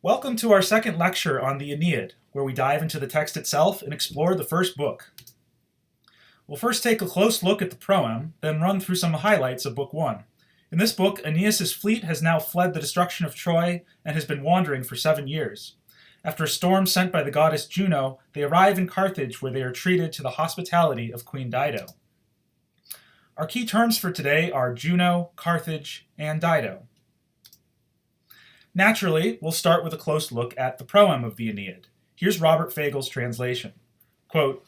Welcome to our second lecture on the Aeneid, where we dive into the text itself and explore the first book. We'll first take a close look at the Proem, then run through some highlights of Book 1. In this book, Aeneas' fleet has now fled the destruction of Troy and has been wandering for 7 years. After a storm sent by the goddess Juno, they arrive in Carthage, where they are treated to the hospitality of Queen Dido. Our key terms for today are Juno, Carthage, and Dido. Naturally, we'll start with a close look at the Proem of the Aeneid. Here's Robert Fagel's translation. Quote,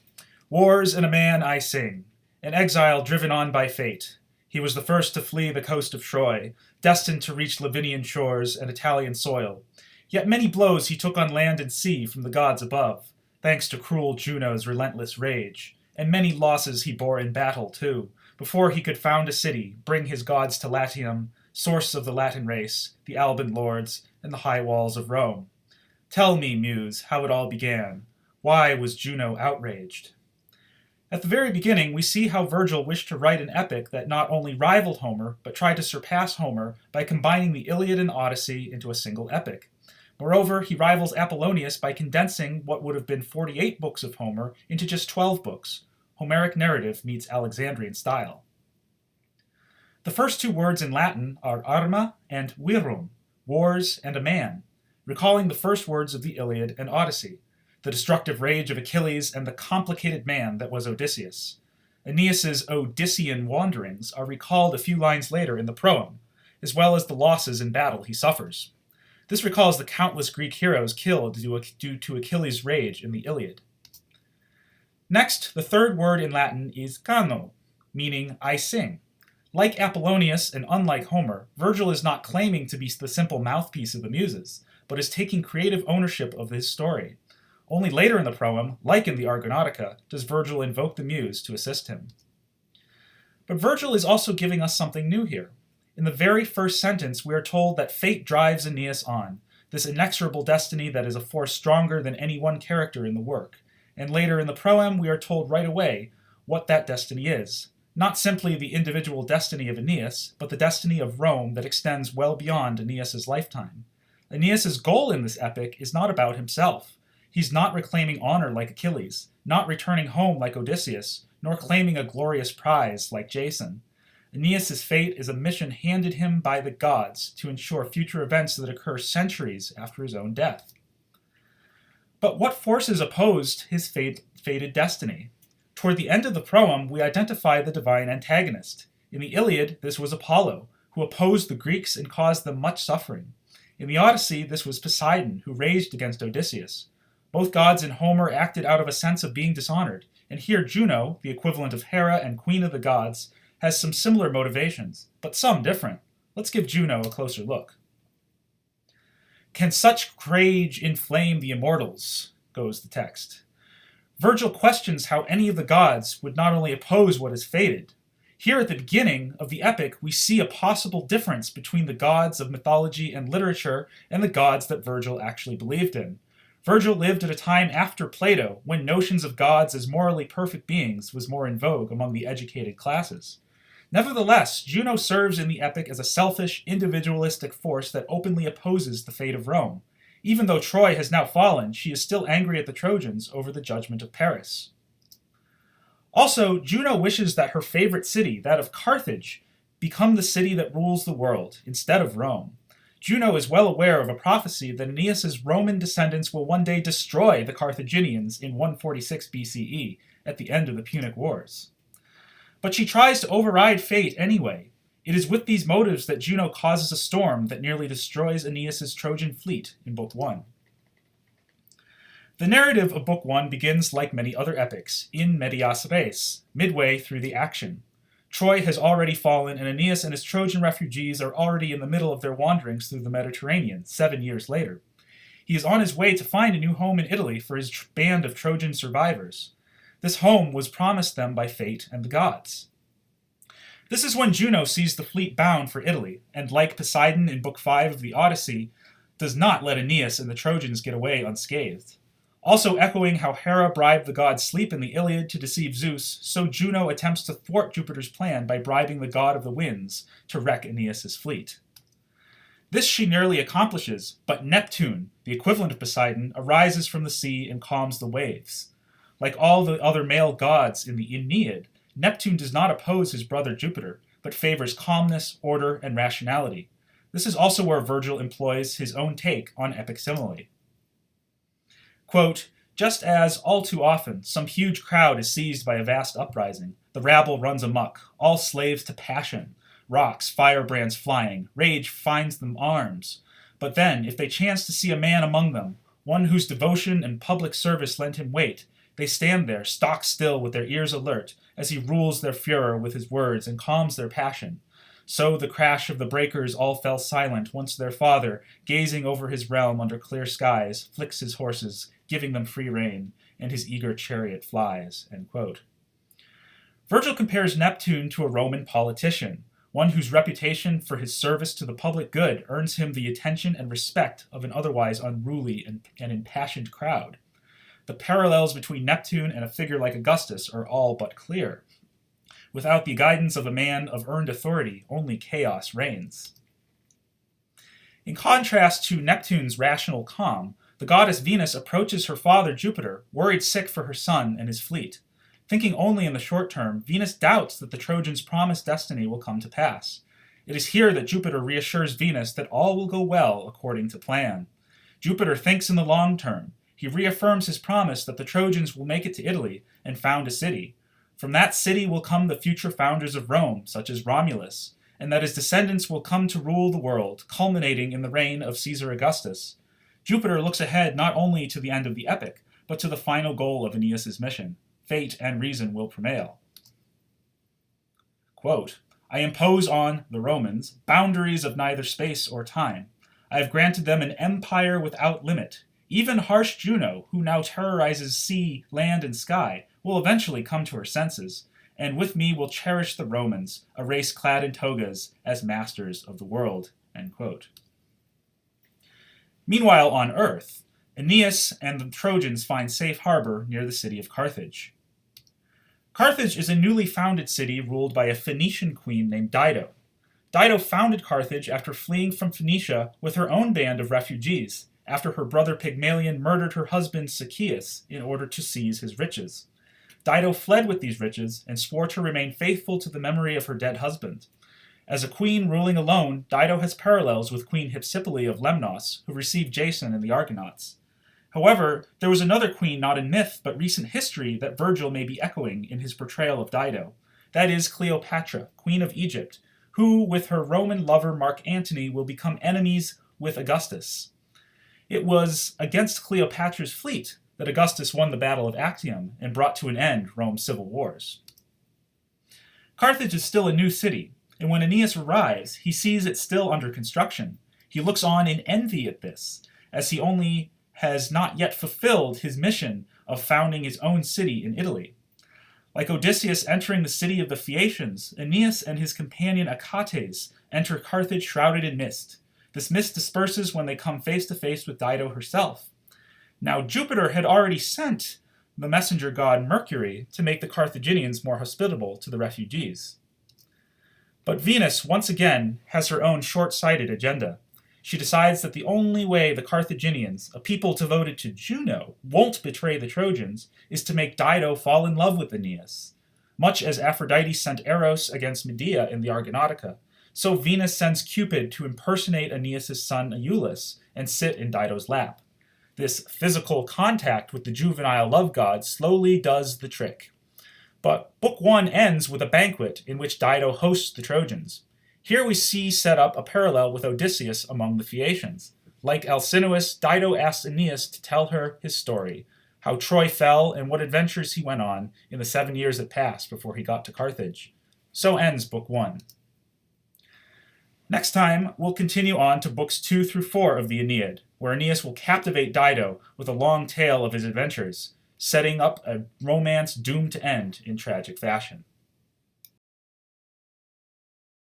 "Wars and a man I sing, an exile driven on by fate. He was the first to flee the coast of Troy, destined to reach Lavinian shores and Italian soil. Yet many blows he took on land and sea from the gods above, thanks to cruel Juno's relentless rage, and many losses he bore in battle, too, before he could found a city, bring his gods to Latium, source of the Latin race, the Alban lords, and the high walls of Rome. Tell me, Muse, how it all began. Why was Juno outraged?" At the very beginning, we see how Virgil wished to write an epic that not only rivaled Homer, but tried to surpass Homer by combining the Iliad and Odyssey into a single epic. Moreover, he rivals Apollonius by condensing what would have been 48 books of Homer into just 12 books. Homeric narrative meets Alexandrian style. The first two words in Latin are arma and virum, wars and a man, recalling the first words of the Iliad and Odyssey, the destructive rage of Achilles and the complicated man that was Odysseus. Aeneas's Odyssean wanderings are recalled a few lines later in the Proem, as well as the losses in battle he suffers. This recalls the countless Greek heroes killed due to Achilles' rage in the Iliad. Next, the third word in Latin is cano, meaning I sing. Like Apollonius and unlike Homer, Virgil is not claiming to be the simple mouthpiece of the Muses, but is taking creative ownership of his story. Only later in the Proem, like in the Argonautica, does Virgil invoke the Muse to assist him. But Virgil is also giving us something new here. In the very first sentence, we are told that fate drives Aeneas on, this inexorable destiny that is a force stronger than any one character in the work. And later in the Proem, we are told right away what that destiny is. Not simply the individual destiny of Aeneas, but the destiny of Rome that extends well beyond Aeneas' lifetime. Aeneas' goal in this epic is not about himself. He's not reclaiming honor like Achilles, not returning home like Odysseus, nor claiming a glorious prize like Jason. Aeneas' fate is a mission handed him by the gods to ensure future events that occur centuries after his own death. But what forces opposed his fated destiny? Toward the end of the Proem, we identify the divine antagonist. In the Iliad, this was Apollo, who opposed the Greeks and caused them much suffering. In the Odyssey, this was Poseidon, who raged against Odysseus. Both gods in Homer acted out of a sense of being dishonored, and here Juno, the equivalent of Hera and queen of the gods, has some similar motivations, but some different. Let's give Juno a closer look. "Can such rage inflame the immortals?" goes the text. Virgil questions how any of the gods would not only oppose what is fated. Here at the beginning of the epic, we see a possible difference between the gods of mythology and literature and the gods that Virgil actually believed in. Virgil lived at a time after Plato, when notions of gods as morally perfect beings was more in vogue among the educated classes. Nevertheless, Juno serves in the epic as a selfish, individualistic force that openly opposes the fate of Rome. Even though Troy has now fallen, she is still angry at the Trojans over the judgment of Paris. Also, Juno wishes that her favorite city, that of Carthage, become the city that rules the world, instead of Rome. Juno is well aware of a prophecy that Aeneas' Roman descendants will one day destroy the Carthaginians in 146 BCE, at the end of the Punic Wars. But she tries to override fate anyway. It is with these motives that Juno causes a storm that nearly destroys Aeneas' Trojan fleet in Book 1. The narrative of Book 1 begins like many other epics, in medias res, midway through the action. Troy has already fallen, and Aeneas and his Trojan refugees are already in the middle of their wanderings through the Mediterranean, 7 years later. He is on his way to find a new home in Italy for his band of Trojan survivors. This home was promised them by fate and the gods. This is when Juno sees the fleet bound for Italy, and like Poseidon in Book 5 of the Odyssey, does not let Aeneas and the Trojans get away unscathed. Also echoing how Hera bribed the god Sleep in the Iliad to deceive Zeus, so Juno attempts to thwart Jupiter's plan by bribing the god of the winds to wreck Aeneas' fleet. This she nearly accomplishes, but Neptune, the equivalent of Poseidon, arises from the sea and calms the waves. Like all the other male gods in the Aeneid, Neptune does not oppose his brother Jupiter, but favors calmness, order, and rationality. This is also where Virgil employs his own take on epic simile. Quote, just as, all too often, some huge crowd is seized by a vast uprising, the rabble runs amok, all slaves to passion, rocks, firebrands flying, rage finds them arms. But then, if they chance to see a man among them, one whose devotion and public service lend him weight, they stand there, stock still with their ears alert, as he rules their furor with his words and calms their passion. So the crash of the breakers all fell silent, once their father, gazing over his realm under clear skies, flicks his horses, giving them free rein, and his eager chariot flies. End quote. Virgil compares Neptune to a Roman politician, one whose reputation for his service to the public good earns him the attention and respect of an otherwise unruly and impassioned crowd. The parallels between Neptune and a figure like Augustus are all but clear. Without the guidance of a man of earned authority, only chaos reigns. In contrast to Neptune's rational calm, the goddess Venus approaches her father Jupiter, worried sick for her son and his fleet. Thinking only in the short term, Venus doubts that the Trojans' promised destiny will come to pass. It is here that Jupiter reassures Venus that all will go well according to plan. Jupiter thinks in the long term. He reaffirms his promise that the Trojans will make it to Italy and found a city. From that city will come the future founders of Rome, such as Romulus, and that his descendants will come to rule the world, culminating in the reign of Caesar Augustus. Jupiter looks ahead not only to the end of the epic, but to the final goal of Aeneas' mission. Fate and reason will prevail. Quote, I impose on the Romans boundaries of neither space or time. I have granted them an empire without limit. Even harsh Juno, who now terrorizes sea, land, and sky, will eventually come to her senses, and with me will cherish the Romans, a race clad in togas, as masters of the world. End quote. Meanwhile, on Earth, Aeneas and the Trojans find safe harbor near the city of Carthage. Carthage is a newly founded city ruled by a Phoenician queen named Dido. Dido founded Carthage after fleeing from Phoenicia with her own band of refugees, after her brother Pygmalion murdered her husband Zacchaeus in order to seize his riches. Dido fled with these riches and swore to remain faithful to the memory of her dead husband. As a queen ruling alone, Dido has parallels with Queen Hypsipyle of Lemnos, who received Jason and the Argonauts. However, there was another queen not in myth but recent history that Virgil may be echoing in his portrayal of Dido. That is Cleopatra, Queen of Egypt, who, with her Roman lover Mark Antony, will become enemies with Augustus. It was against Cleopatra's fleet that Augustus won the Battle of Actium and brought to an end Rome's civil wars. Carthage is still a new city, and when Aeneas arrives, he sees it still under construction. He looks on in envy at this, as he only has not yet fulfilled his mission of founding his own city in Italy. Like Odysseus entering the city of the Phaeacians, Aeneas and his companion Achates enter Carthage shrouded in mist. This mist disperses when they come face to face with Dido herself. Now Jupiter had already sent the messenger god Mercury to make the Carthaginians more hospitable to the refugees. But Venus, once again, has her own short-sighted agenda. She decides that the only way the Carthaginians, a people devoted to Juno, won't betray the Trojans is to make Dido fall in love with Aeneas. Much as Aphrodite sent Eros against Medea in the Argonautica, so Venus sends Cupid to impersonate Aeneas' son Iülus and sit in Dido's lap. This physical contact with the juvenile love god slowly does the trick. But Book 1 ends with a banquet in which Dido hosts the Trojans. Here we see set up a parallel with Odysseus among the Phaeacians. Like Alcinous, Dido asks Aeneas to tell her his story, how Troy fell and what adventures he went on in the 7 years that passed before he got to Carthage. So ends Book 1. Next time, we'll continue on to Books 2 through 4 of the Aeneid, where Aeneas will captivate Dido with a long tale of his adventures, setting up a romance doomed to end in tragic fashion.